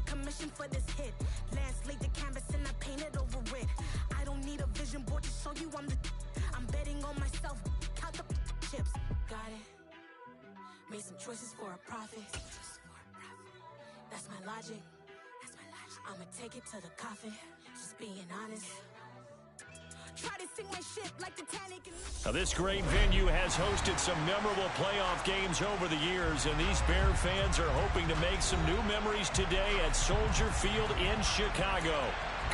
commission for this hit. Lance laid the canvas and I painted over it. I don't need a vision board to show you I'm betting on myself. Count the chips. Got it. Made some choices for a profit. That's my logic. I'ma take it to the coffin. Just being honest. Try to sing my ship like Titanic. Now, this great venue has hosted some memorable playoff games over the years, and these Bear fans are hoping to make some new memories today at Soldier Field in Chicago.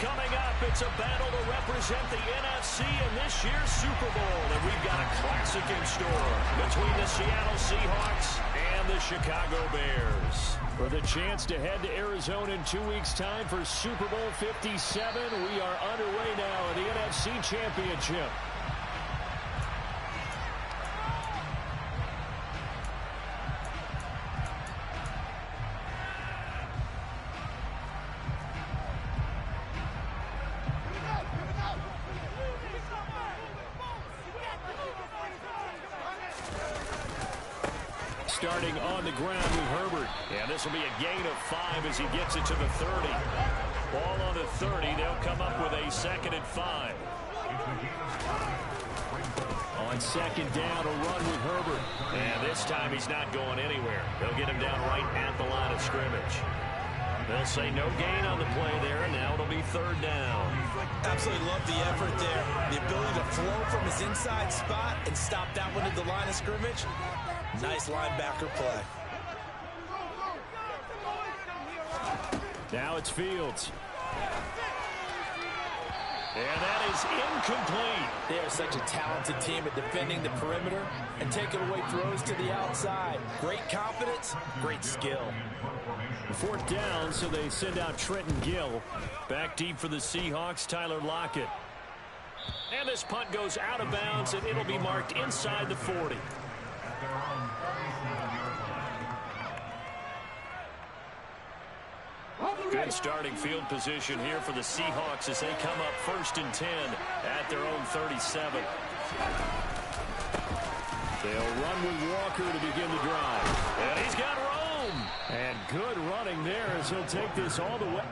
Coming up, it's a battle to represent the NFC in this year's Super Bowl, and we've got a classic in store between the Seattle Seahawks and the Chicago Bears. For the chance to head to Arizona in 2 weeks' time for Super Bowl 57, we are underway now in the NFC Championship. Starting on the ground with Herbert. And this will be a gain of 5 as he gets it to the 30. Ball on the 30. They'll come up with a 2nd and 5. On 2nd down, a run with Herbert. And this time he's not going anywhere. They'll get him down right at the line of scrimmage. They'll say no gain on the play there, and now it'll be 3rd down. Absolutely love the effort there. The ability to flow from his inside spot and stop that one at the line of scrimmage. Nice linebacker play. Now it's Fields. And that is incomplete. They are such a talented team at defending the perimeter and taking away throws to the outside. Great confidence, great skill. 4th down, so they send out Trenton Gill. Back deep for the Seahawks, Tyler Lockett. And this punt goes out of bounds, and it'll be marked inside the 40. Good starting field position here for the Seahawks as they come up 1st and 10 at their own 37. They'll run with Walker to begin the drive. And he's got Rome. And good running there as he'll take this all the way.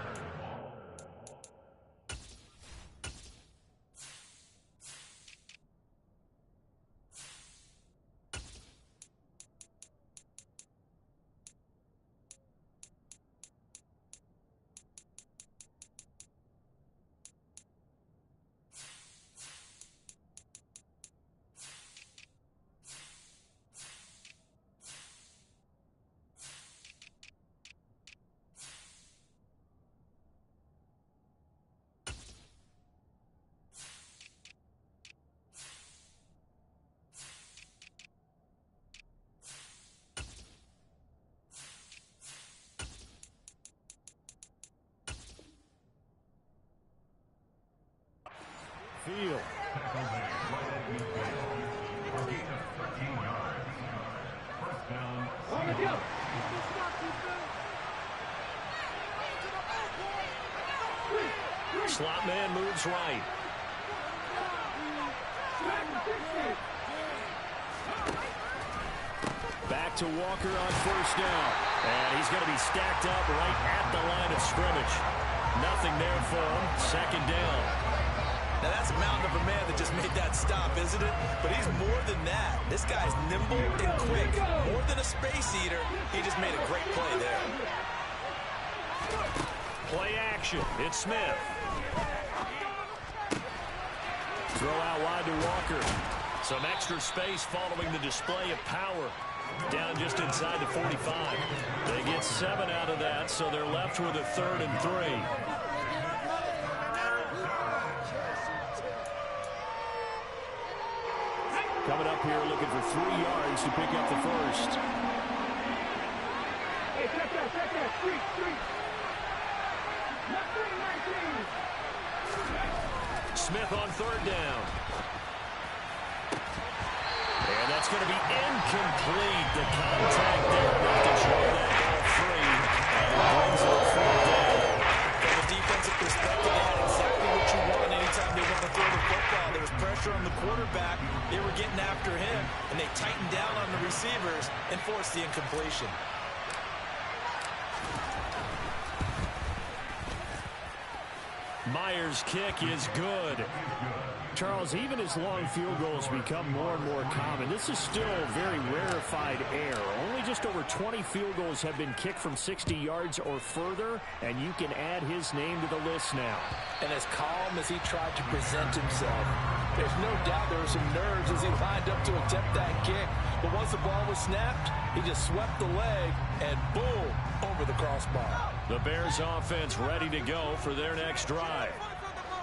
Field. Slot man moves right. Back to Walker on 1st down. And he's going to be stacked up right at the line of scrimmage. Nothing there for him. 2nd down. Now that's a mountain of a man that just made that stop, isn't it? But he's more than that. This guy's nimble and quick. More than a space eater. He just made a great play there. Play action. It's Smith. Throw out wide to Walker. Some extra space following the display of power. Down just inside the 45. They get 7 out of that, so they're left with a 3rd and 3. Coming up here looking for 3 yards to pick up the 1st. Hey, check that. Street. Smith on 3rd down. And that's going to be incomplete. The contact there enough to show that ball free. And it brings up 4th down. From a defensive perspective, they had exactly what you want anytime they want to throw the football. There was pressure on the quarterback. They were getting after him, and they tightened down on the receivers and forced the incompletion. Myers' kick is good. Charles, even as long field goals become more and more common, this is still very rarefied air. Only just over 20 field goals have been kicked from 60 yards or further, and you can add his name to the list now. And as calm as he tried to present himself, there's no doubt there were some nerves as he lined up to attempt that kick. But once the ball was snapped, he just swept the leg and boom, over the crossbar. The Bears offense ready to go for their next drive.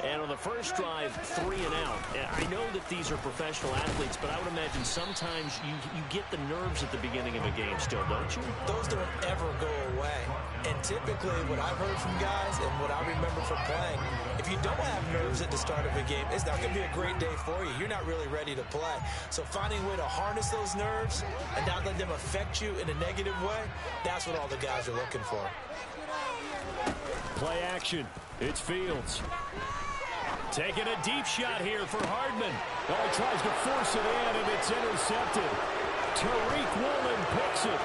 And on the first drive, 3 and out. I know that these are professional athletes, but I would imagine sometimes you get the nerves at the beginning of a game still, don't you? Those don't ever go away. And typically what I've heard from guys and what I remember from playing, if you don't have nerves at the start of a game, it's not going to be a great day for you. You're not really ready to play. So finding a way to harness those nerves and not let them affect you in a negative way, that's what all the guys are looking for. Play action. It's Fields. Taking a deep shot here for Hardman. Oh, he tries to force it in, and it's intercepted. Tariq Woolen picks it.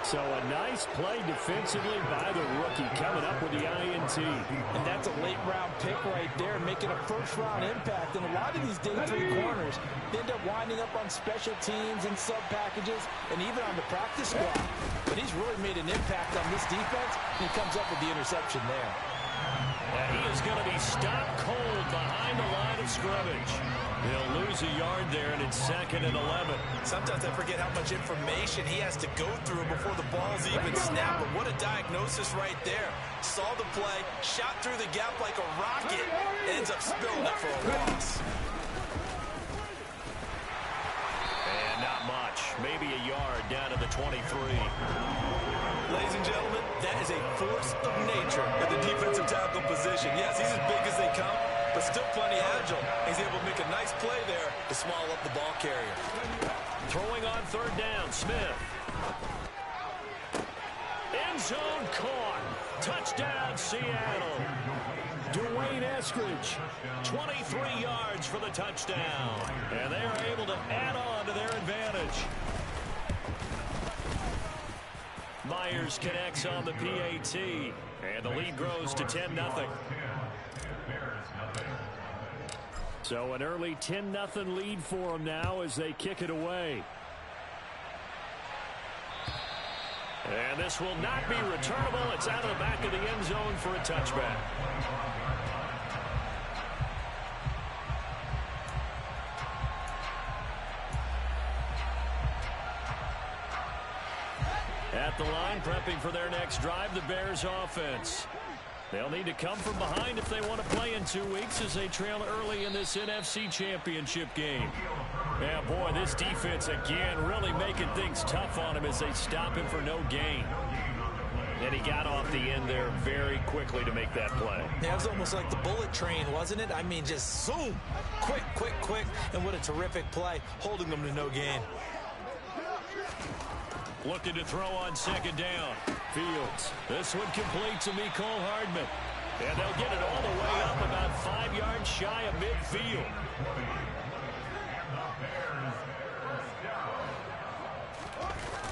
So a nice play defensively by the rookie, coming up with the INT. And that's a late-round pick right there, making a first-round impact. And a lot of these day 3 corners, they end up winding up on special teams and sub-packages and even on the practice squad. But he's really made an impact on this defense, and he comes up with the interception there. And he is going to be stopped cold behind the line of scrimmage. He'll lose a yard there, and it's 2nd and 11. Sometimes I forget how much information he has to go through before the ball's even snapped. But what a diagnosis right there. Saw the play, shot through the gap like a rocket, ends up spilling it for a loss. And not much. Maybe a yard down to the 23. Ladies and gentlemen, that is a force of nature at the defensive tackle position. Yes, he's as big as they come, but still plenty agile. He's able to make a nice play there to swallow up the ball carrier. Throwing on 3rd down, Smith. End zone caught. Touchdown, Seattle. Dwayne Eskridge, 23 yards for the touchdown. And they are able to add on to their advantage. Myers connects on the PAT, and the lead grows to 10-0. So an early 10-0 lead for them now as they kick it away. And this will not be returnable. It's out of the back of the end zone for a touchback. At the line, prepping for their next drive, the Bears offense. They'll need to come from behind if they want to play in 2 weeks as they trail early in this NFC Championship game. Yeah, boy, this defense again really making things tough on him as they stop him for no gain. And he got off the end there very quickly to make that play. Yeah, it was almost like the bullet train, wasn't it? I mean, just zoom, quick, quick, quick, and what a terrific play, holding them to no gain. Looking to throw on 2nd down. Fields. This one complete to Mecole Hardman. And they'll get it all the way up about 5 yards shy of midfield.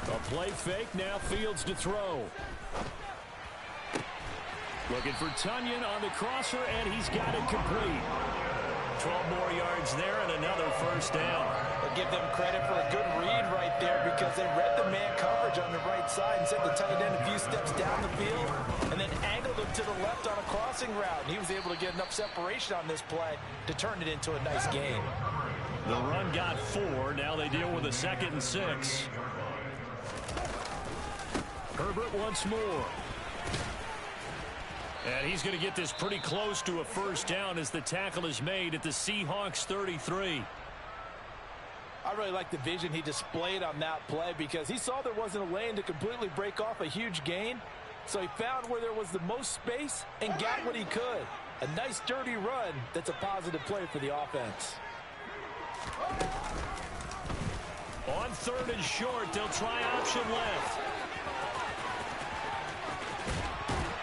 A play fake, now Fields to throw. Looking for Tunyon on the crosser, and he's got it complete. 12 more yards there and another 1st down. I'll give them credit for a good read right there because they read the man coverage on the right side and sent the tight end a few steps down the field and then angled him to the left on a crossing route. And he was able to get enough separation on this play to turn it into a nice gain. The run got 4. Now they deal with a 2nd and 6. Herbert once more. And he's going to get this pretty close to a 1st down as the tackle is made at the Seahawks 33. I really like the vision he displayed on that play because he saw there wasn't a lane to completely break off a huge gain. So he found where there was the most space and got what he could. A nice dirty run that's a positive play for the offense. On 3rd and short, they'll try option left.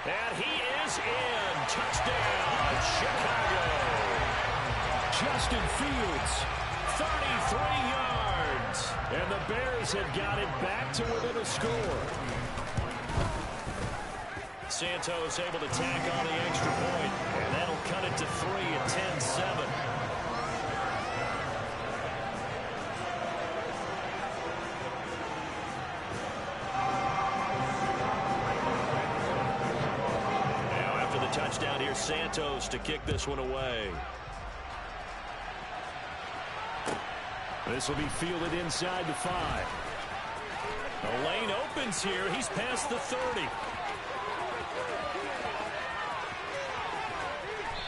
And he is in. Touchdown, Chicago. Justin Fields, 33 yards. And the Bears have got it back to within a score. Santos able to tack on the extra point, and that'll cut it to 3 at 10-7. Now after the touchdown here, Santos to kick this one away. This will be fielded inside the 5. The lane opens here. He's past the 30.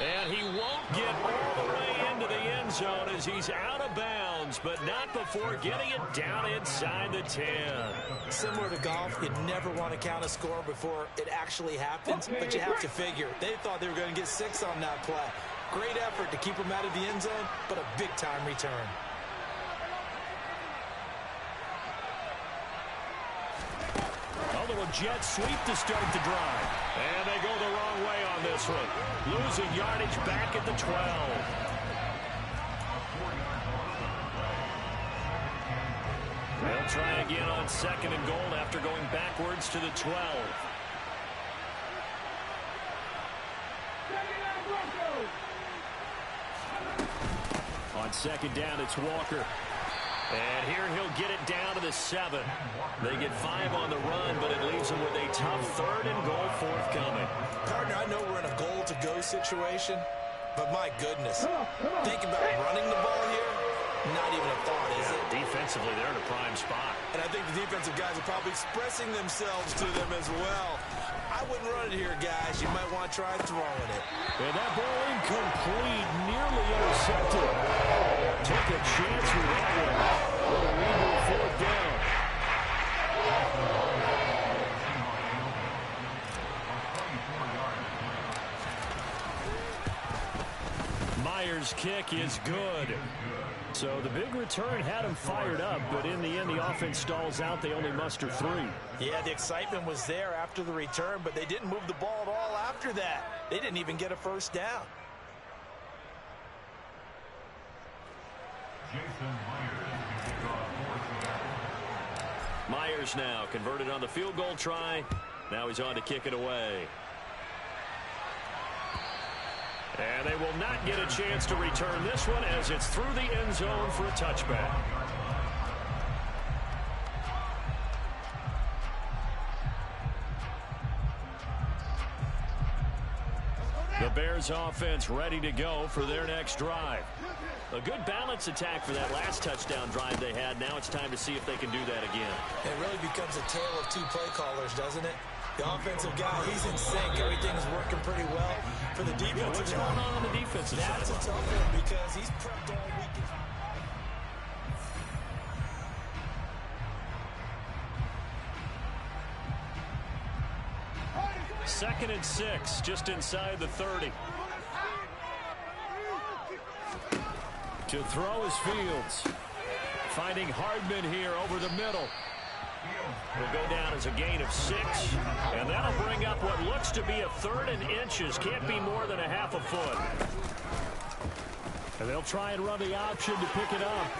And he won't get all the way into the end zone as he's out of bounds, but not before getting it down inside the 10. Similar to golf, you never want to count a score before it actually happens, but you have to figure. They thought they were going to get 6 on that play. Great effort to keep them out of the end zone, but a big-time return. A little jet sweep to start the drive. And they go the wrong way on this one. Losing yardage back at the 12. They'll try again on 2nd and goal after going backwards to the 12. On 2nd down, it's Walker. And here he'll get it down to the 7. They get 5 on the run, but it leaves them with a tough 3rd and goal forthcoming. Partner, I know we're in a goal-to-go situation, but my goodness. Think about running the ball here. Not even a thought, is it? Defensively, they're in a prime spot. And I think the defensive guys are probably expressing themselves to them as well. I wouldn't run it here, guys. You might want to try throwing it. And that ball incomplete, nearly intercepted. Took a chance with that one. With a legal 4th down. Myers' kick is good. So the big return had him fired up, but in the end, the offense stalls out. They only muster 3. Yeah, the excitement was there after the return, but they didn't move the ball at all after that. They didn't even get a 1st down. Myers now converted on the field goal try. Now he's on to kick it away. And they will not get a chance to return this one as it's through the end zone for a touchback. The Bears offense ready to go for their next drive. A good balance attack for that last touchdown drive they had. Now it's time to see if they can do that again. It really becomes a tale of 2 play callers, doesn't it? The offensive guy, he's in sync. Everything is working pretty well. For the defensive guy, what's going on the defensive side? That's a tough one because he's prepped all weekend. 2nd and 6, just inside the 30. To throw is Fields. Finding Hardman here over the middle. Will go down as a gain of 6. And that'll bring up what looks to be a 3rd and inches. Can't be more than a half a foot. And they'll try and run the option to pick it up.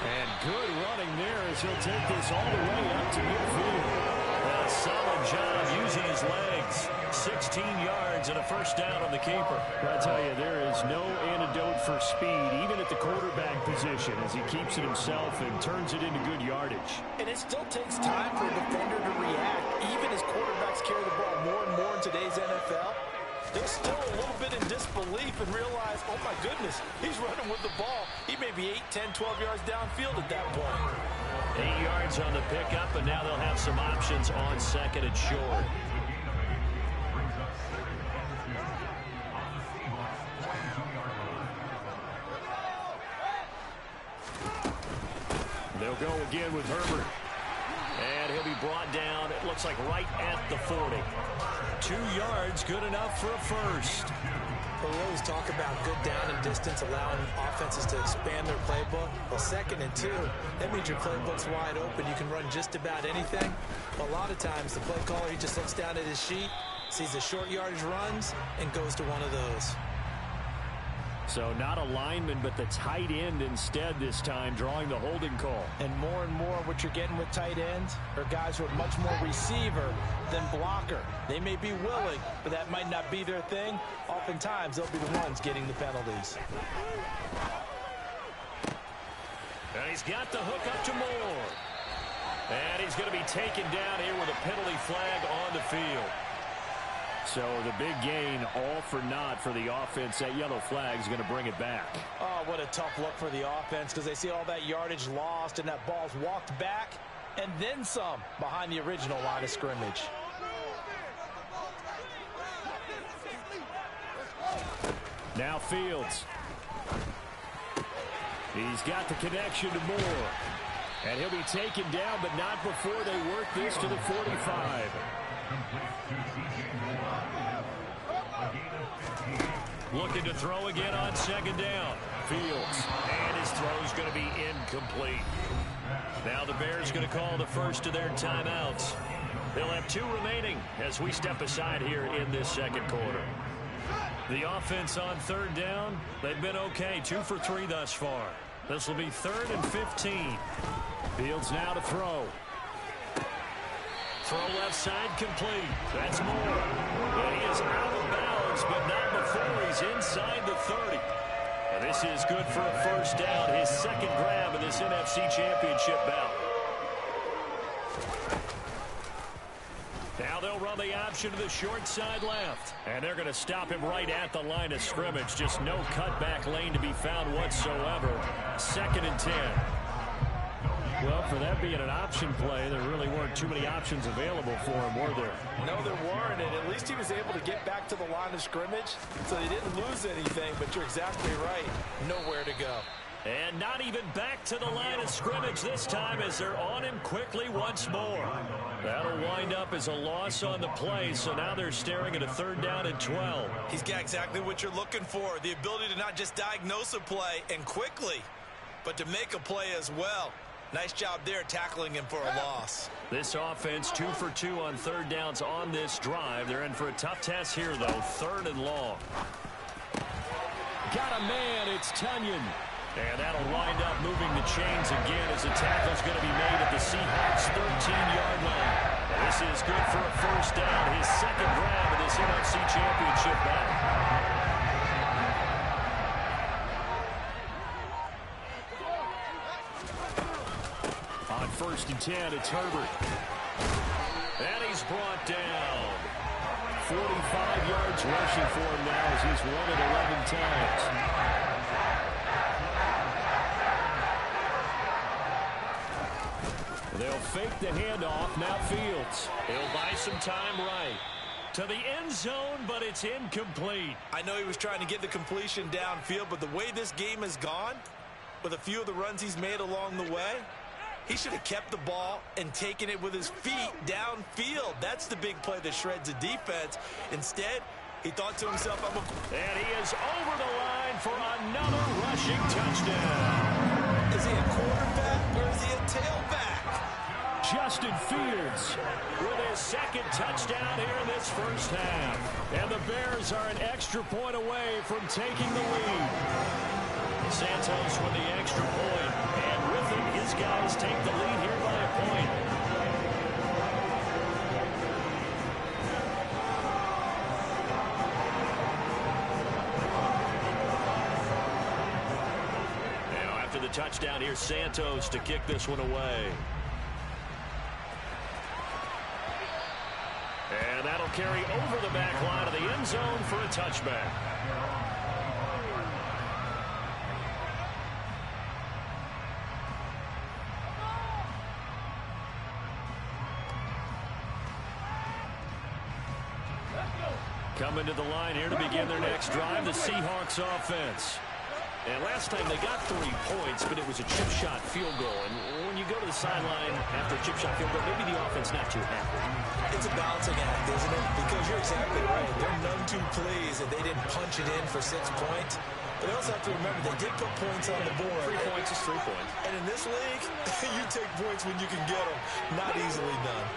And good running there as he'll take this all the way up to midfield. A solid job using his legs. 16 yards and a 1st down on the keeper. I tell you, there is no antidote for speed, even at the quarterback position, as he keeps it himself and turns it into good yardage. And it still takes time for a defender to react, even as quarterbacks carry the ball more and more in today's NFL. They're still a little bit in disbelief and realize, oh my goodness, he's running with the ball. He may be 8, 10, 12 yards downfield at that point. 8 yards on the pickup, and now they'll have some options on 2nd and short. They'll go again with Herbert. And he'll be brought down, it looks like right at the 40. 2 yards, good enough for a 1st. Well, we always talk about good down and distance, allowing offenses to expand their playbook. Well, 2nd and 2, that means your playbook's wide open. You can run just about anything. But a lot of times, the play caller, he just looks down at his sheet, sees the short yardage runs, and goes to one of those. So not a lineman, but the tight end instead this time, drawing the holding call. And more what you're getting with tight ends are guys who are much more receiver than blocker. They may be willing, but that might not be their thing. Oftentimes, they'll be the ones getting the penalties. And he's got the hook up to Moore. And he's going to be taken down here with a penalty flag on the field. So the big gain, all for naught for the offense. That yellow flag is going to bring it back. Oh, what a tough look for the offense, because they see all that yardage lost and that ball's walked back and then some behind the original line of scrimmage. Now Fields. He's got the connection to Moore. And he'll be taken down, but not before they work this to the 45. Looking to throw again on second down. Fields. And his throw's going to be incomplete. Now the Bears going to call the first of their timeouts. They'll have 2 remaining as we step aside here in this second quarter. The offense on third down, they've been okay. 2 for 3 thus far. This will be 3rd and 15. Fields now to throw. Throw left side complete. That's Moore. And he is out of bounds, but not before he's inside the 30. And this is good for a first down. His second grab in this NFC Championship bout. Now they'll run the option to the short side left. And they're going to stop him right at the line of scrimmage. Just no cutback lane to be found whatsoever. 2nd and 10. Well, for that being an option play, there really weren't too many options available for him, were there? No, there weren't, and at least he was able to get back to the line of scrimmage, so they didn't lose anything, but you're exactly right. Nowhere to go. And not even back to the line of scrimmage this time as they're on him quickly once more. That'll wind up as a loss on the play, so now they're staring at a 3rd down and 12. He's got exactly what you're looking for, the ability to not just diagnose a play and quickly, but to make a play as well. Nice job there tackling him for a loss. This offense 2 for 2 on 3rd downs on this drive. They're in for a tough test here, though. 3rd and long. Got a man. It's Tunyon. And that'll wind up moving the chains again as the tackle's going to be made at the Seahawks' 13-yard line. This is good for a first down. His second grab of this NFC Championship bout. On 1st and 10, it's Herbert. And he's brought down. 45 yards rushing for him now as he's run it 11 times. They'll fake the handoff. Now Fields. He'll buy some time right. To the end zone, but it's incomplete. I know he was trying to get the completion downfield, but the way this game has gone, with a few of the runs he's made along the way, he should have kept the ball and taken it with his feet downfield. That's the big play that shreds the defense. Instead, he thought to himself, and he is over the line for another rushing touchdown. Is he a quarterback or is he a tailback? Justin Fields with his 2nd touchdown here in this first half. And the Bears are an extra point away from taking the lead. Santos with the extra point, and with it, his guys take the lead here by a point. Now, after the touchdown, here's Santos to kick this one away. And that'll carry over the back line of the end zone for a touchback. Coming to the line here to begin their next drive, the Seahawks offense. And last time they got 3 points, but it was a chip shot field goal. And when you go to the sideline after a chip shot field goal, maybe the offense not too happy. It's a balancing act, isn't it? Because you're exactly right. They're none too pleased that they didn't punch it in for 6 points. But they also have to remember they did put points on the board. 3 points is 3 points. And in this league, you take points when you can get them. Not easily done.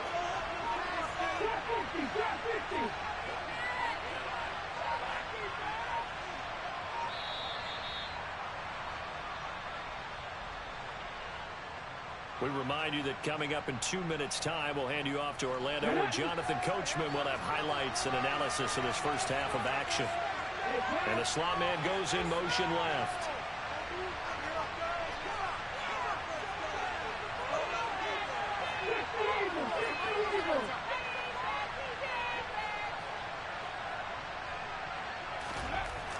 We remind you that coming up in 2 minutes' time, we'll hand you off to Orlando, where Jonathan Coachman will have highlights and analysis of this first half of action. And the slot man goes in motion left.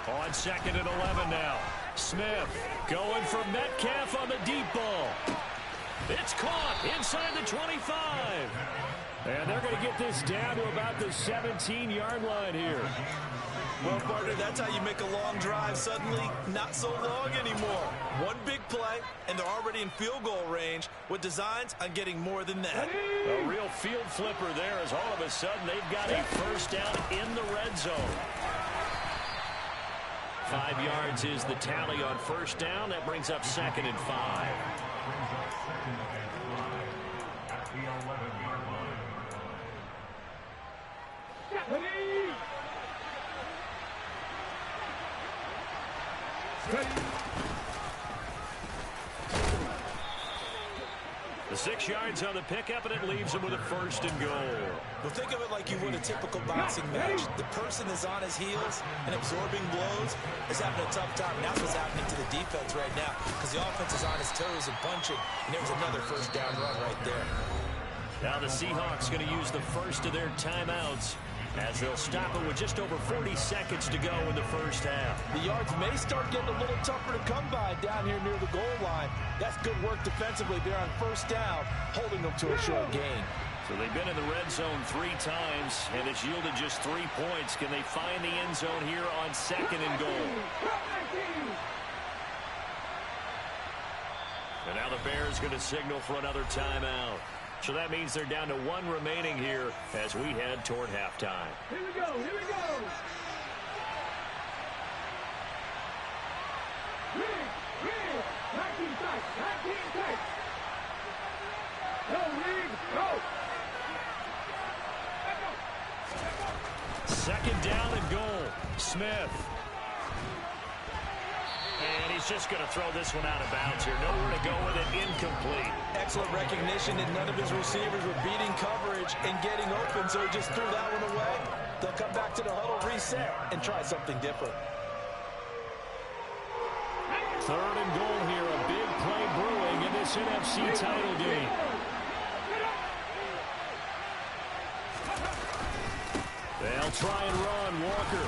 On 2nd and 11 now. Smith going for Metcalf on the deep ball. It's caught inside the 25. And they're going to get this down to about the 17-yard line here. Well, partner, that's how you make a long drive suddenly not so long anymore. One big play, and they're already in field goal range with designs on getting more than that. A real field flipper there, as all of a sudden they've got a first down in the red zone. 5 yards is the tally on first down. That brings up 2nd and 5. The 6 yards on the pickup, and it leaves him with a 1st and goal. Well, think of it like you would a typical boxing match. The person is on his heels and absorbing blows is having a tough time. That's what's happening to the defense right now, because the offense is on his toes and punching, and there's another first down run right there. Now the Seahawks going to use the first of their timeouts, as they'll stop it with just over 40 seconds to go in the first half. The yards may start getting a little tougher to come by down here near the goal line. That's good work defensively there on first down, holding them to a short gain. So they've been in the red zone 3 times, and it's yielded just 3 points. Can they find the end zone here on 2nd and goal? And now the Bears going to signal for another timeout. So that means they're down to 1 remaining here as we head toward halftime. Here we go, here we go. Rig, 19 tight, 19 tight. Go, Rig, go. 2nd down and goal. Smith. And he's just going to throw this one out of bounds here. Nowhere to go with it. Incomplete. Excellent recognition that none of his receivers were beating coverage and getting open, so he just threw that one away. They'll come back to the huddle, reset, and try something different. 3rd and goal here. A big play brewing in this NFC title game. They'll try and run. Walker.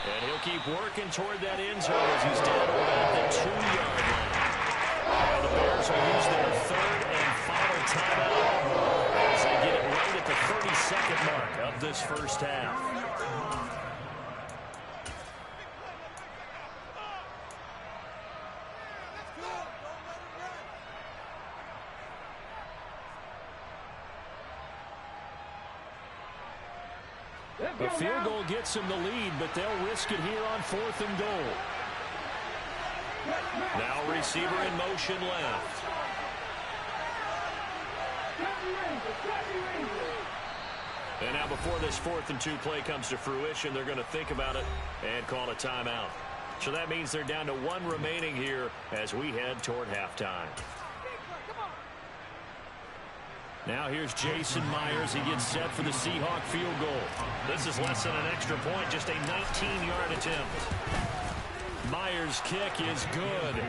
And he'll keep working toward that end zone as he's down to about the 2-yard line. Now the Bears will use their 3rd and final timeout as they get it right at the 32nd mark of this first half. The field goal gets them the lead, but they'll risk it here on 4th and goal. Now receiver in motion left. And now before this 4th and 2 play comes to fruition, they're going to think about it and call a timeout. So that means they're down to 1 remaining here as we head toward halftime. Now here's Jason Myers. He gets set for the Seahawk field goal. This is less than an extra point, just a 19-yard attempt. Myers' kick is good.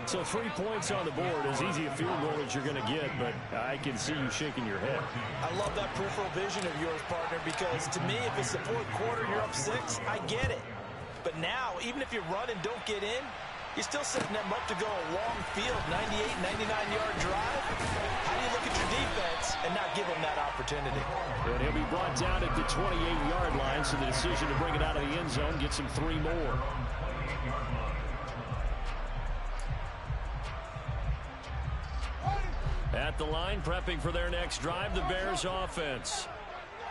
So 3 points on the board, as easy a field goal as you're going to get, but I can see you shaking your head. I love that peripheral vision of yours, partner, because to me, if it's the 4th quarter, you're up 6, I get it. But now, even if you run and don't get in, you're still setting them up to go a long field, 98, 99-yard drive. How do you look at your defense and not give them that opportunity? And he'll be brought down at the 28-yard line, so the decision to bring it out of the end zone gets him 3 more. At the line, prepping for their next drive, the Bears offense.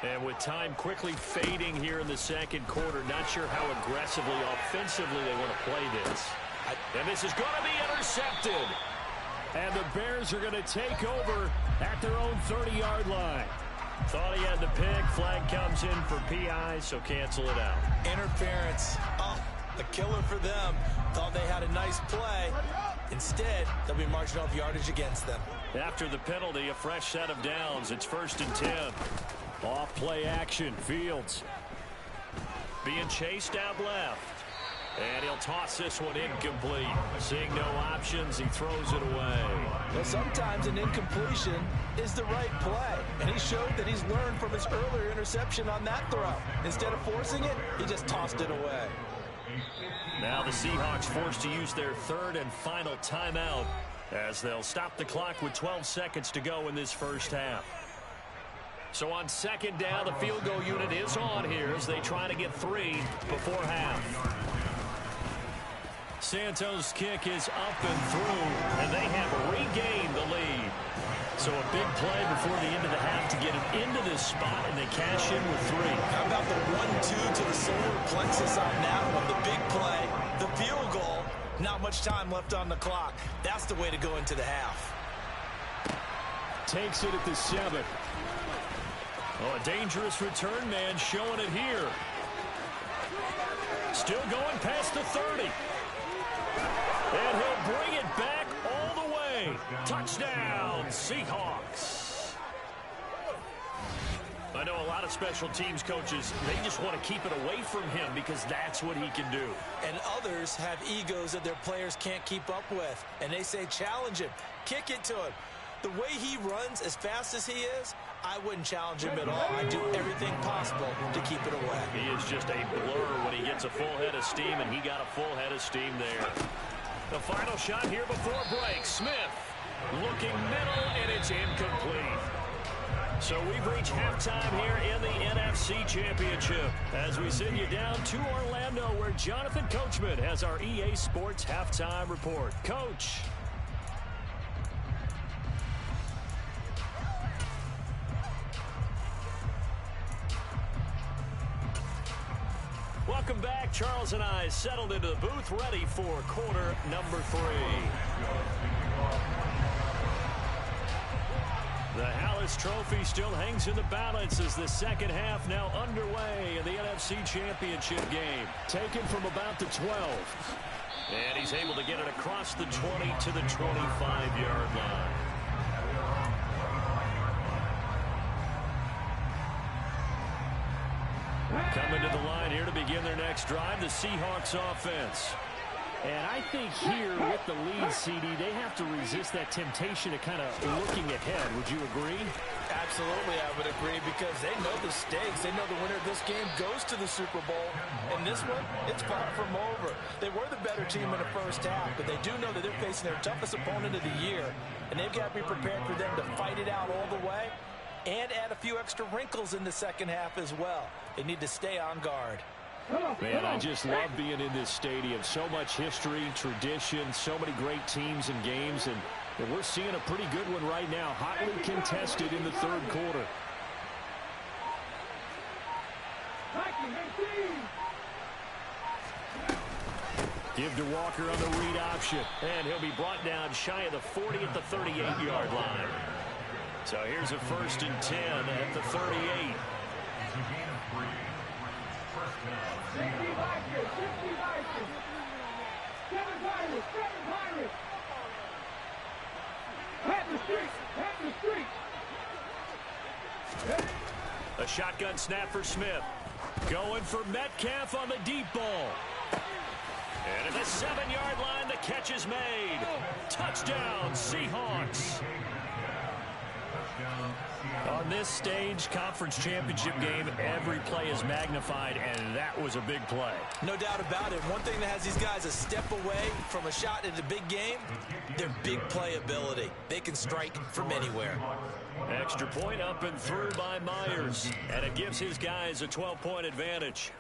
And with time quickly fading here in the 2nd quarter, not sure how aggressively, offensively they want to play this. And this is going to be intercepted. And the Bears are going to take over at their own 30-yard line. Thought he had the pick. Flag comes in for PI, so cancel it out. Interference. Oh, a killer for them. Thought they had a nice play. Instead, they'll be marching off yardage against them. After the penalty, a fresh set of downs. It's 1st and 10. Off play action. Fields being chased out left. And he'll toss this one incomplete. Seeing no options, he throws it away. Well, sometimes an incompletion is the right play. And he showed that he's learned from his earlier interception on that throw. Instead of forcing it, he just tossed it away. Now the Seahawks forced to use their 3rd and final timeout as they'll stop the clock with 12 seconds to go in this first half. So on 2nd down, the field goal unit is on here as they try to get 3 before half. Santos' kick is up and through, and they have regained the lead. So a big play before the end of the half to get him into this spot, and they cash in with 3. How about the 1-2 to the solar plexus on that one? The big play, the field goal, not much time left on the clock. That's the way to go into the half. Takes it at the 7. Oh, a dangerous return man showing it here. Still going past the 30. And he'll bring it back all the way. Touchdown, Seahawks. I know a lot of special teams coaches, they just want to keep it away from him because that's what he can do. And others have egos that their players can't keep up with. And they say, challenge him, kick it to him. The way he runs as fast as he is, I wouldn't challenge him at all. I'd do everything possible to keep it away. He is just a blur when he gets a full head of steam, and he got a full head of steam there. The final shot here before break. Smith looking middle, and it's incomplete. So we've reached halftime here in the NFC Championship as we send you down to Orlando where Jonathan Coachman has our EA Sports Halftime Report. Coach. Welcome back. Charles and I settled into the booth, ready for quarter number 3. The Hallis Trophy still hangs in the balance as the second half now underway in the NFC Championship game. Taken from about the 12. And he's able to get it across the 20 to the 25-yard line. Coming to the line here to begin their next drive, the Seahawks offense. And I think here with the lead, CD, they have to resist that temptation of kind of looking ahead. Would you agree? Absolutely, I would agree, because they know the stakes. They know the winner of this game goes to the Super Bowl. And this one, it's far from over. They were the better team in the first half, but they do know that they're facing their toughest opponent of the year. And they've got to be prepared for them to fight it out all the way and add a few extra wrinkles in the second half as well. They need to stay on guard. Man, I just love being in this stadium. So much history, tradition, so many great teams and games, and we're seeing a pretty good one right now, hotly contested in the third quarter. Give to Walker on the read option, and he'll be brought down shy of the 40 at the 38-yard line. So here's a 1st and 10 at the 38. A shotgun snap for Smith. Going for Metcalf on the deep ball. And at the 7-yard line, the catch is made. Touchdown, Seahawks. On this stage, conference championship game, every play is magnified, and that was a big play. No doubt about it. One thing that has these guys a step away from a shot at a big game, their big play ability. They can strike from anywhere. Extra point up and through by Myers, and it gives his guys a 12-point advantage.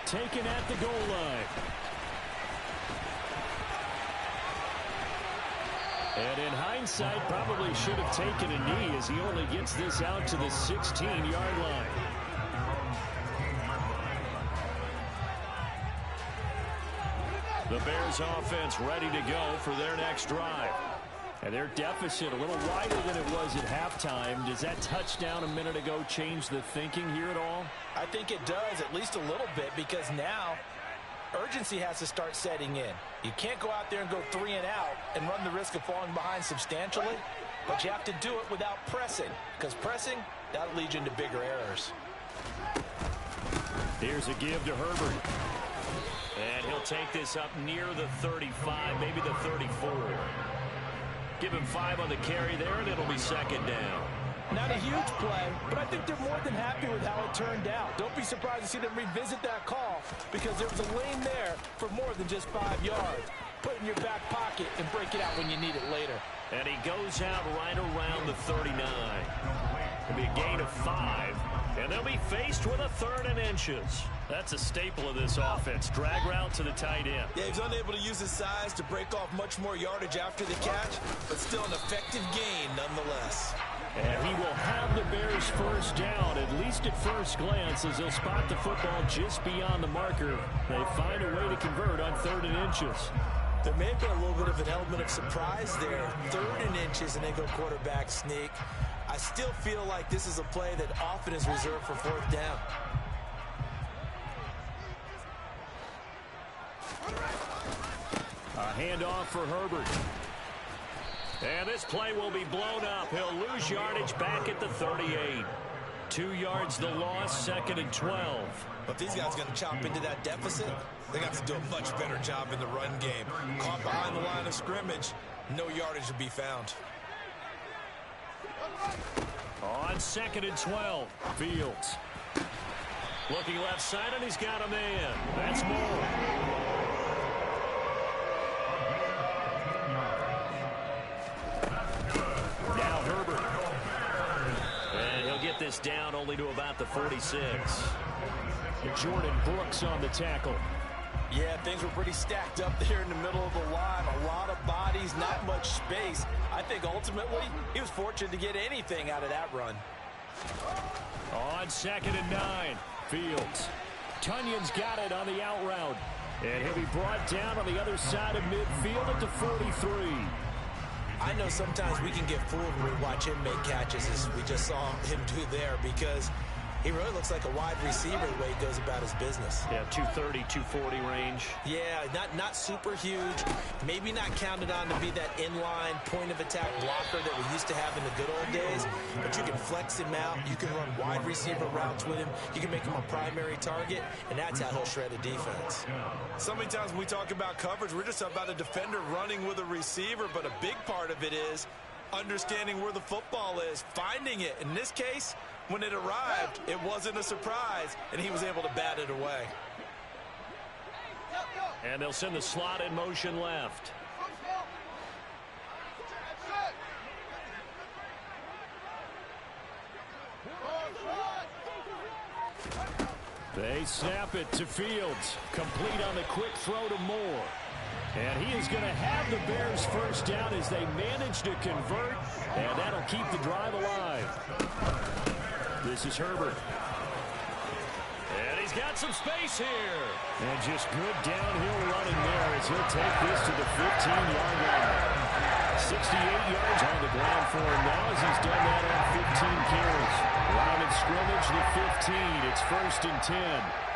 Taken at the goal line. And in hindsight, probably should have taken a knee as he only gets this out to the 16-yard line. The Bears offense ready to go for their next drive. And their deficit a little wider than it was at halftime. Does that touchdown a minute ago change the thinking here at all? I think it does, at least a little bit, because now urgency has to start setting in. You can't go out there and go 3 and out and run the risk of falling behind substantially, but you have to do it without pressing, because pressing, that'll lead you into bigger errors. Here's a give to Herbert. And he'll take this up near the 35, maybe the 34. Give him 5 on the carry there, and it'll be second down. Not a huge play, but I think they're more than happy with how it turned out. Don't be surprised to see them revisit that call, because there was a lane there for more than just 5 yards. Put it in your back pocket and break it out when you need it later. And he goes out right around the 39. It'll be a gain of 5, and they'll be faced with a 3rd and inches. That's a staple of this offense. Drag route to the tight end. Yeah, he's unable to use his size to break off much more yardage after the catch, but still an effective gain nonetheless. And he will have the Bears first down, at least at first glance, as he'll spot the football just beyond the marker. They find a way to convert on 3rd and inches. There may have been a little bit of an element of surprise there. 3rd and inches, and they go quarterback sneak. I still feel like this is a play that often is reserved for 4th down. A handoff for Herbert. And this play will be blown up. He'll lose yardage back at the 38. 2 yards the loss, 2nd and 12. But these guys are going to chop into that deficit. They got to do a much better job in the run game. Caught behind the line of scrimmage, no yardage to be found. On 2nd and 12, Fields. Looking left side, and he's got a man. That's Moore. Now Herbert. And he'll get this down only to about the 46. Jordan Brooks on the tackle. Yeah, things were pretty stacked up there in the middle of the line. A lot of bodies, not much space. I think ultimately he was fortunate to get anything out of that run. On 2nd and 9, Fields. Tunyon's got it on the out route. And he'll be brought down on the other side of midfield at the 43. I know sometimes we can get fooled when we watch him make catches, as we just saw him do there, because he really looks like a wide receiver the way he goes about his business. Yeah, 230, 240 range. Yeah, not super huge. Maybe not counted on to be that inline point-of-attack blocker that we used to have in the good old days. But you can flex him out. You can run wide receiver routes with him. You can make him a primary target, and that's how he'll shred a defense. So many times when we talk about coverage, we're just about a defender running with a receiver, but a big part of it is understanding where the football is, finding it. In this case, when it arrived, it wasn't a surprise, and he was able to bat it away. And they'll send the slot in motion left. They snap it to Fields. Complete on the quick throw to Moore. And he is going to have the Bears first down as they manage to convert, and that'll keep the drive alive. This is Herbert. And he's got some space here. And just good downhill running there as he'll take this to the 15-yard line. 68 yards on the ground for him now as he's done that on 15 carries. Line of scrimmage, the 15. It's 1st and 10.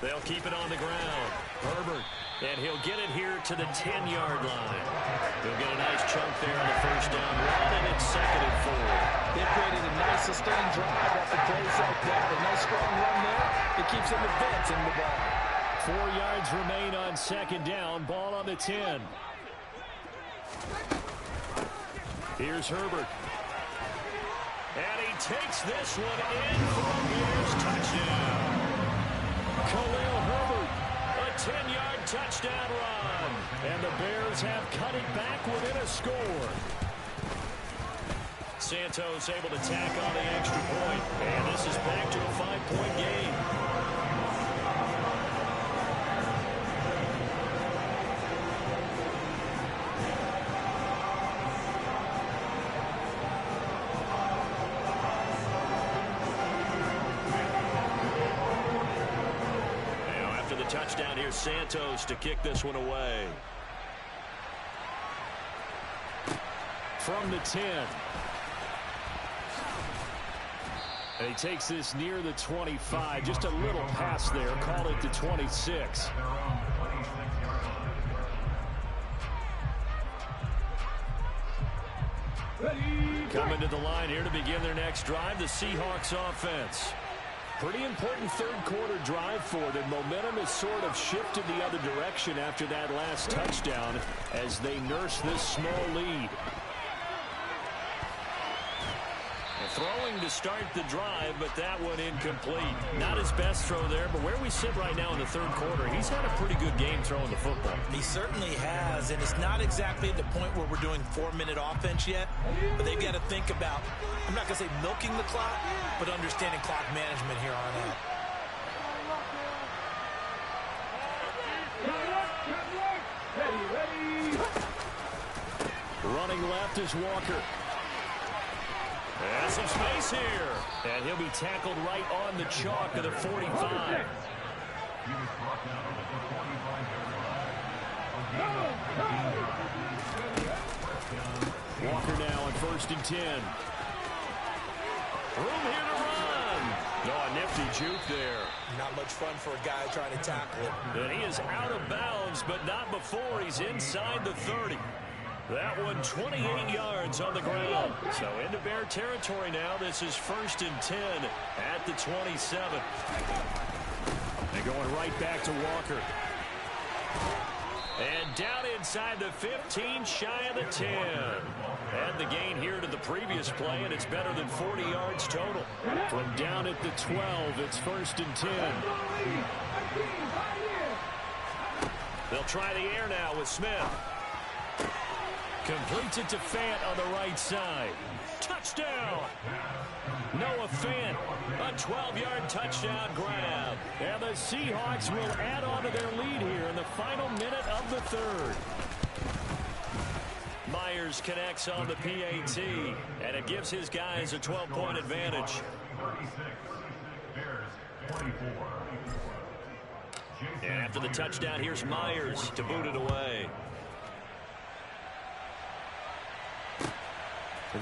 They'll keep it on the ground. Herbert. And he'll get it here to the 10-yard line. He'll get a nice chunk there on the first down run, and it's 2nd and 4. They've created a nice sustained drive off the plays like that. A nice strong run there. It keeps them advancing the ball. 4 yards remain on 2nd down. Ball on the 10. Here's Herbert. And he takes this one in for a Bears touchdown. Khalil Herbert. A 10-yard touchdown run. And the Bears have cut it back within a score. Santos able to tack on the extra point. And this is back to a 5-point game. Touchdown here, Santos to kick this one away. From the 10. And he takes this near the 25. Just a little pass there. Call it the 26. Coming to the line here to begin their next drive, the Seahawks offense. Pretty important third quarter drive for them. Momentum has sort of shifted the other direction after that last touchdown as they nurse this small lead. Throwing to start the drive, but that one incomplete. Not his best throw there, but where we sit right now in the third quarter, he's had a pretty good game throwing the football. He certainly has, and it's not exactly at the point where we're doing 4-minute offense yet, but they've got to think about, I'm not going to say milking the clock, but understanding clock management here on out. Running left is Walker. And some space here. And he'll be tackled right on the chalk of the 45. Walker now on 1st and 10. Room here to run. No, a nifty juke there. Not much fun for a guy trying to tackle him. And he is out of bounds, but not before he's inside the 30. That one 28 yards on the ground. So into Bear territory now. This is 1st and 10 at the 27. They're going right back to Walker. And down inside the 15, shy of the 10. And the gain here to the previous play, and it's better than 40 yards total. From down at the 12, it's 1st and 10. They'll try the air now with Smith. Completes it to Fant on the right side. Touchdown! Noah Fant, a 12-yard touchdown grab. And the Seahawks will add on to their lead here in the final minute of the third. Myers connects on the PAT, and it gives his guys a 12-point advantage. And after the touchdown, here's Myers to boot it away.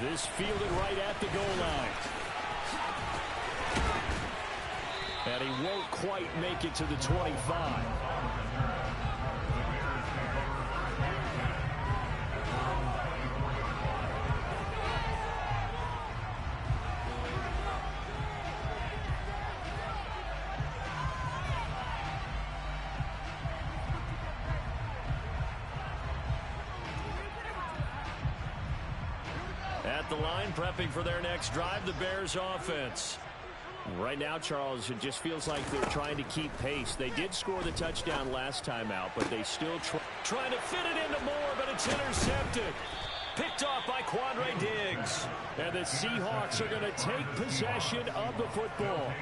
This fielded right at the goal line. And he won't quite make it to the 25. At the line, prepping for their next drive, the Bears offense. Right now, Charles, it just feels like they're trying to keep pace. They did score the touchdown last time out, but they still trying to fit it into Moore, but it's intercepted. Picked off by Quandre Diggs. And the Seahawks are going to take possession of the football.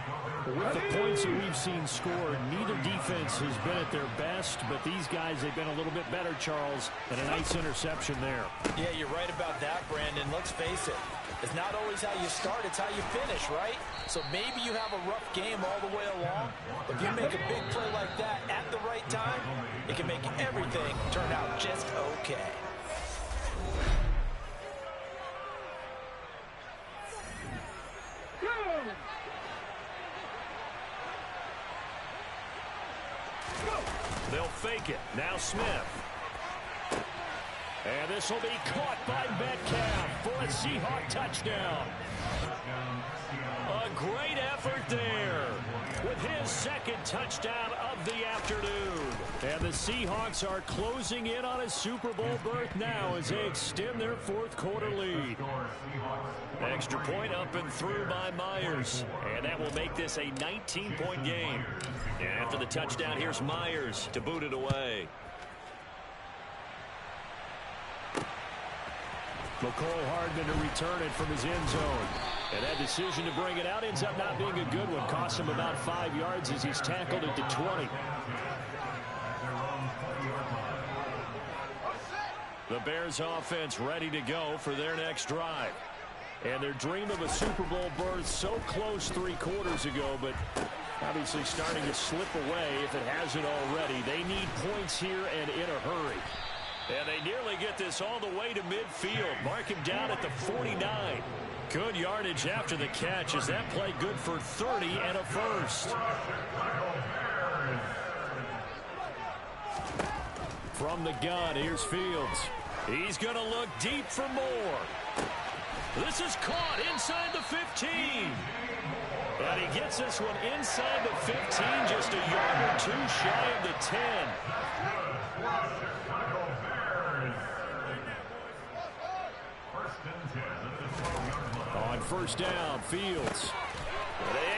With the points that we've seen scored, neither defense has been at their best, but these guys, they've been a little bit better, Charles, and a nice interception there. Yeah, you're right about that, Brandon. Let's face it. It's not always how you start, it's how you finish, right? So maybe you have a rough game all the way along. If you make a big play like that at the right time, it can make everything turn out just okay. They'll fake it. Now Smith. And this will be caught by Metcalf for a Seahawk touchdown. A great effort there with his second touchdown of the afternoon. And the Seahawks are closing in on a Super Bowl berth now as they extend their fourth quarter lead. Extra point up and through by Myers. And that will make this a 19-point game. And after the touchdown, here's Myers to boot it away. McCole Hardman to return it from his end zone. And that decision to bring it out ends up not being a good one. Cost him about 5 yards as he's tackled at the 20. The Bears offense ready to go for their next drive. And their dream of a Super Bowl berth so close 3 quarters ago, but obviously starting to slip away if it hasn't already. They need points here and in a hurry. And they nearly get this all the way to midfield. Mark him down at the 49. Good yardage after the catch. Is that play good for 30 and a first? From the gun, here's Fields. He's going to look deep for more. This is caught inside the 15. And he gets this one inside the 15, just a yard or two shy of the 10. On first down, Fields.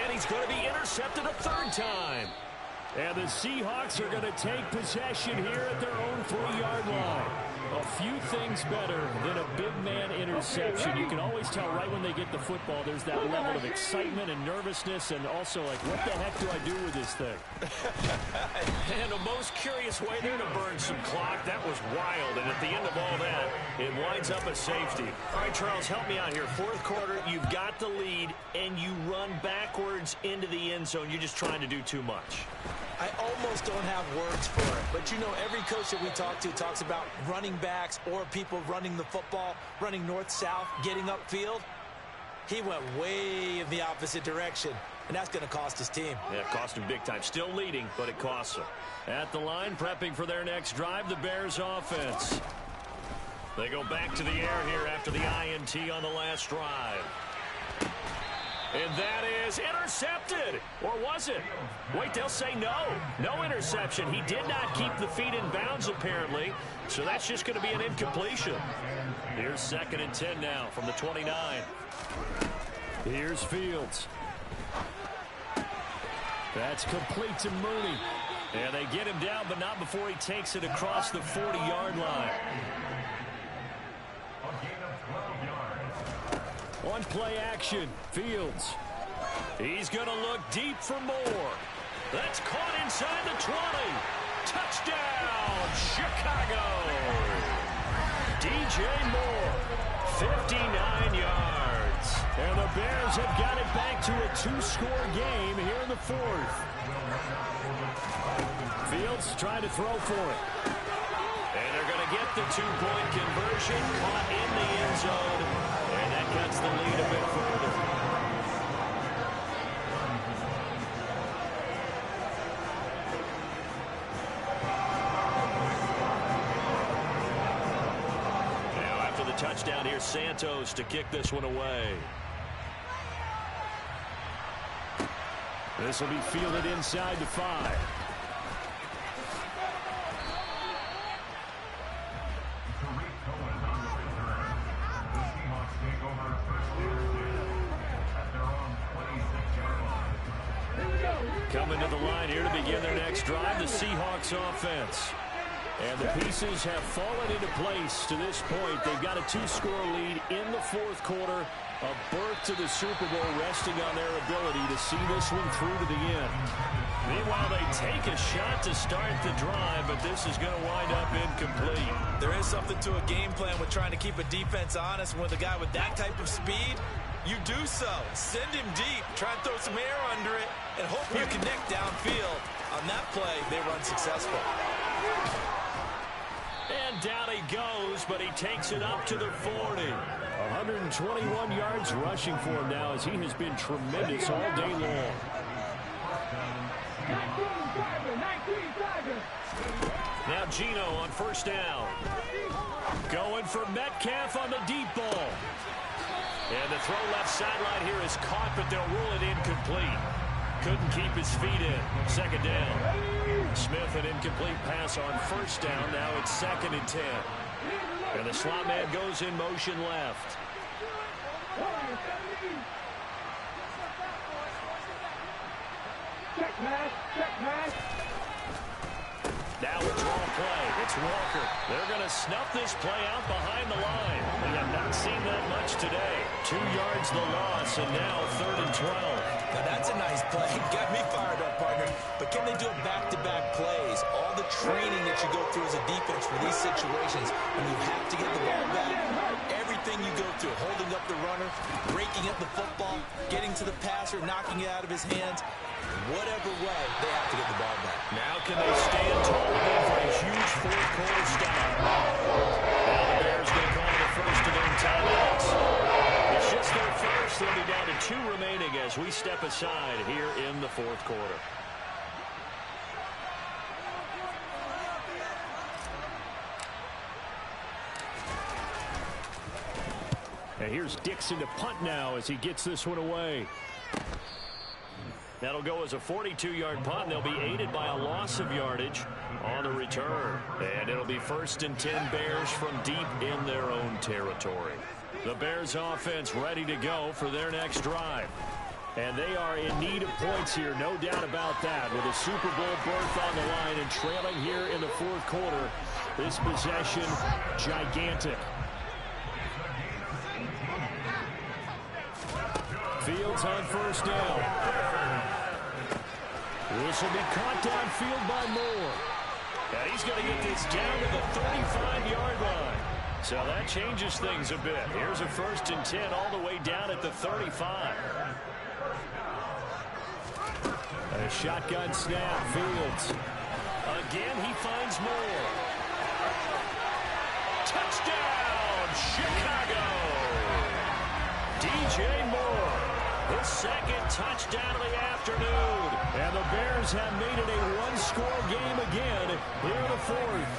And he's going to be intercepted a third time. And the Seahawks are going to take possession here at their own 3-yard line. A few things better than a big man interception. You can always tell right when they get the football, there's that level of excitement and nervousness, and also like, what the heck do I do with this thing? And a most curious way there to burn some clock. That was wild, and at the end of all that, it winds up a safety. All right, Charles, help me out here. Fourth quarter, you've got the lead, and you run backwards into the end zone. You're just trying to do too much. I almost don't have words for it. But, you know, every coach that we talk to talks about running backs or people running the football, running north-south, getting upfield. He went way in the opposite direction, and that's going to cost his team. Yeah, it cost him big time. Still leading, but it costs him. At the line, prepping for their next drive, the Bears offense. They go back to the air here after the INT on the last drive. And that is intercepted. Or was it? Wait, they'll say no. No interception. He did not keep the feet in bounds, apparently. So that's just going to be an incompletion. Here's 2nd and 10 now from the 29. Here's Fields. That's complete to Mooney. And they get him down, but not before he takes it across the 40-yard line. On play action, Fields. He's going to look deep for more. That's caught inside the 20. Touchdown, Chicago. DJ Moore, 59 yards. And the Bears have got it back to a 2-score game here in the 4th. Fields trying to throw for it. And they're going to get the 2-point conversion, caught in the end zone. And that cuts the lead a bit further. Now after the touchdown, here's Santos to kick this one away. This will be fielded inside the 5. Coming to the line here to begin their next drive, the Seahawks offense. And the pieces have fallen into place to this point. They've got a 2-score lead in the 4th quarter. A berth to the Super Bowl resting on their ability to see this one through to the end. Meanwhile, they take a shot to start the drive, but this is going to wind up incomplete. There is something to a game plan with trying to keep a defense honest. With a guy with that type of speed, you do so. Send him deep, try and throw some air under it, and hope you connect downfield. On that play, they were unsuccessful. And down he goes, but he takes it up to the 40. 121 yards rushing for him now as he has been tremendous all day long. Now Gino on first down. Going for Metcalf on the deep ball. And the throw left sideline here is caught, but they'll rule it incomplete. Couldn't keep his feet in. 2nd down. Smith, an incomplete pass on first down. Now it's 2nd and 10. And the slot man goes in motion left. Now a draw play. It's Walker. They're going to snuff this play out behind the line. We have not seen that much today. 2 yards the loss, and now 3rd and 12. Now that's a nice play. Got me fired up, partner. But can they do it back-to-back plays? All the training that you go through as a defense for these situations, when you have to get the ball back, everything you go through, holding up the runner, breaking up the football, getting to the passer, knocking it out of his hands, whatever way, they have to get the ball back. Now can they stand tall again for a huge 4th quarter stop? Now the Bears going to call the first of their timeouts. It's just their as we step aside here in the fourth quarter. And here's Dixon to punt now as he gets this one away. That'll go as a 42-yard punt. They'll be aided by a loss of yardage on the return. And it'll be 1st and 10 Bears from deep in their own territory. The Bears offense ready to go for their next drive. And they are in need of points here, no doubt about that. With a Super Bowl berth on the line and trailing here in the fourth quarter, this possession gigantic. Fields on 1st down. This will be caught downfield by Moore. And he's going to get this down to the 35-yard line. So that changes things a bit. Here's a 1st and 10 all the way down at the 35. A shotgun snap, Fields. Again, he finds Moore. Touchdown, Chicago! DJ Moore, his 2nd touchdown of the afternoon. And the Bears have made it a one-score game again here in the 4th.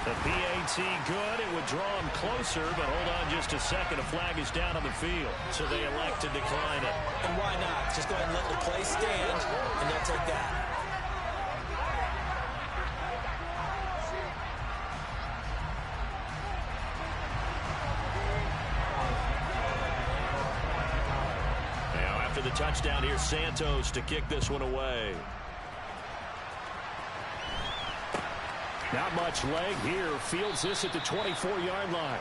The PAT good. It would draw him closer, but hold on just a second. A flag is down on the field, so they elect to decline it. And why not? Just go ahead and let the play stand, and they'll take that. The touchdown here, Santos to kick this one away. Not much leg here. Fields this at the 24-yard line.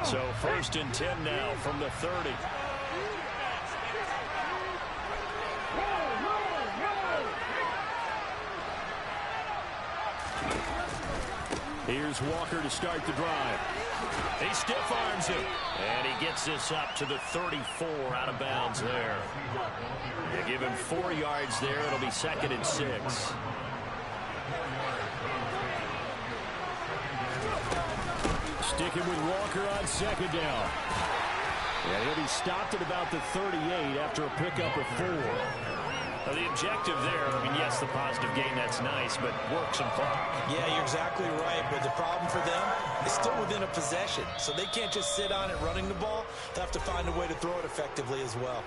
So 1st and 10 now from the 30. Here's Walker to start the drive. He stiff arms him. And he gets this up to the 34 out of bounds there. They give him 4 yards there. It'll be 2nd and 6. Sticking with Walker on 2nd down. And he'll be stopped at about the 38 after a pickup of 4. Well, the objective there, I mean, yes, the positive gain, that's nice, but work some clock. Yeah, you're exactly right, but the problem for them is still within a possession, so they can't just sit on it running the ball. They have to find a way to throw it effectively as well.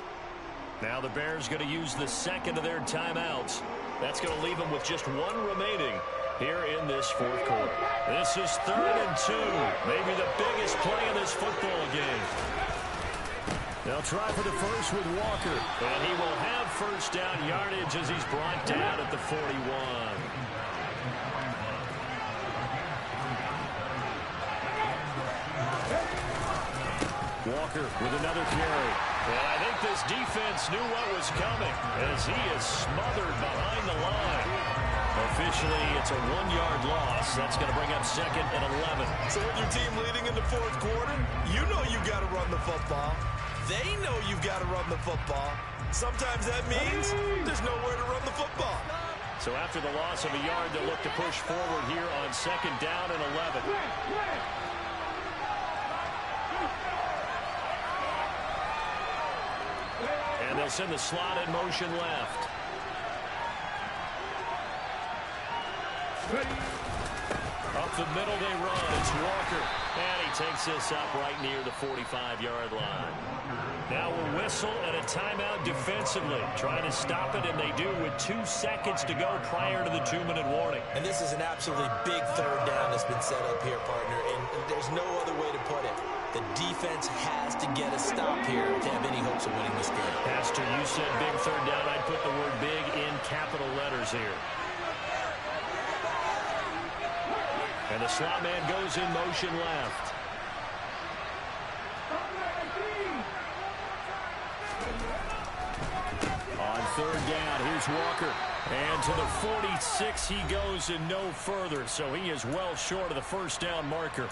Now the Bears going to use the 2nd of their timeouts. That's going to leave them with just 1 remaining here in this fourth quarter. This is 3rd and 2. Maybe the biggest play in this football game. They'll try for the first with Walker. And he will have 1st down yardage as he's brought down at the 41. Walker with another carry. And I think this defense knew what was coming as he is smothered behind the line. Officially, it's a 1-yard loss. That's going to bring up 2nd and 11. So with your team leading in the fourth quarter, you know you've got to run the football. They know you've got to run the football. Sometimes that means there's nowhere to run the football. So after the loss of a yard, they'll look to push forward here on 2nd down and 11. And they'll send the slot in motion left. Up the middle they run. It's Walker. And he takes this up right near the 45-yard line. Now a whistle and a timeout defensively. Trying to stop it, and they do with 2 seconds to go prior to the 2-minute warning. And this is an absolutely big 3rd down that's been set up here, partner. And there's no other way to put it. The defense has to get a stop here to have any hopes of winning this game. Pastor, you said big 3rd down. I'd put the word big in capital letters here. And the slot man goes in motion left. On 3rd down, here's Walker. And to the 46 he goes and no further. So he is well short of the 1st down marker.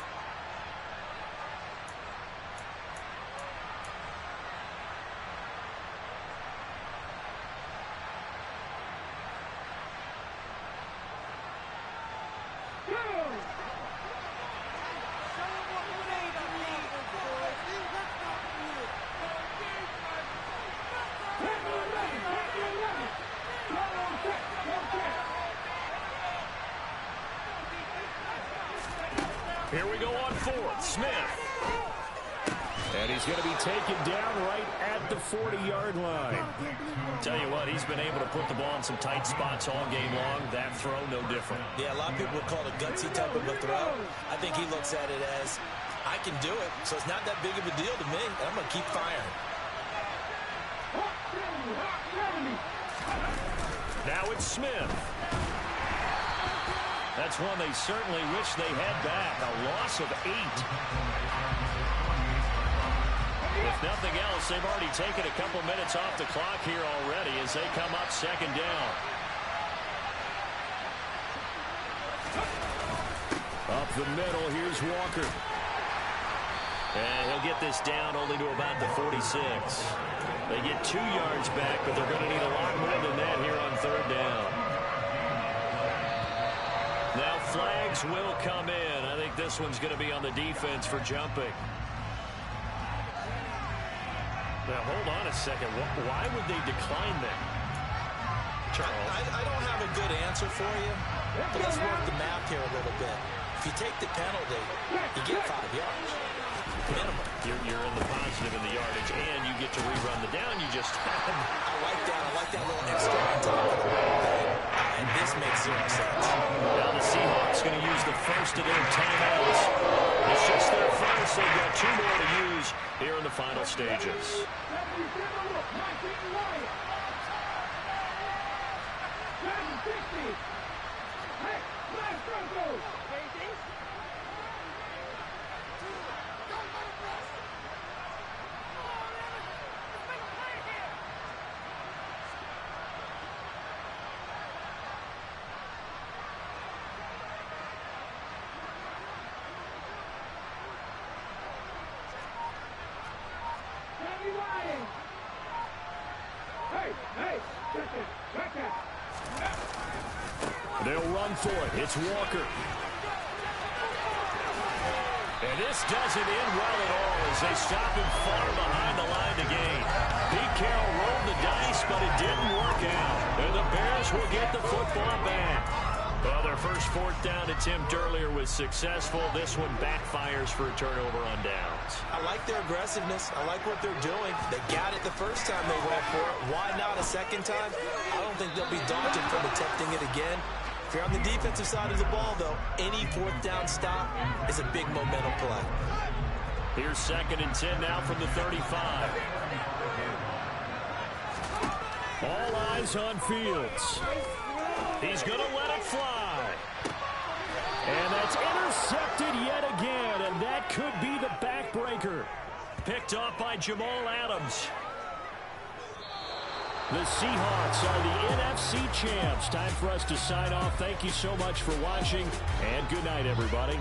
Here we go on fourth. Smith. And he's going to be taken down right at the 40-yard line. Tell you what, he's been able to put the ball in some tight spots all game long. That throw, no different. Yeah, a lot of people would call it a gutsy type of a throw. I think he looks at it as, I can do it, so it's not that big of a deal to me, and I'm going to keep firing. Now it's Smith. That's one they certainly wish they had back. A loss of 8. If nothing else, they've already taken a couple minutes off the clock here already as they come up second down. Up the middle, here's Walker. And he'll get this down only to about the 46. They get 2 yards back, but they're going to need a lot more than that here on third down. Now flags will come in. I think this one's going to be on the defense for jumping. Now, hold on a second. Why would they decline that? Charles? I don't have a good answer for you, but let's work the math here a little bit. If you take the penalty, you get 5 yards. Minimum. You're in the positive in the yardage, and you get to rerun the down you just had. I like that. I like that little extra on top of it. And this makes 0 sense. Now the Seahawks going to use the first of their timeouts. It's just their first. They've got 2 more to use here in the final stages. They'll run for it. It's Walker. And this doesn't end well at all as they stop him far behind the line to gain. Pete Carroll rolled the dice, but it didn't work out. And the Bears will get the football back. Well, their first 4th down attempt earlier was successful. This one backfires for a turnover on downs. I like their aggressiveness. I like what they're doing. They got it the first time they went for it. Why not a second time? I don't think they'll be daunted from attempting it again. If you're on the defensive side of the ball, though, any 4th down stop is a big momentum play. Here's 2nd and 10 now from the 35. All eyes on Fields. He's going to let it fly. And that's intercepted yet again, and that could be the backbreaker. Picked off by Jamal Adams. The Seahawks are the NFC champs. Time for us to sign off. Thank you so much for watching, and good night, everybody.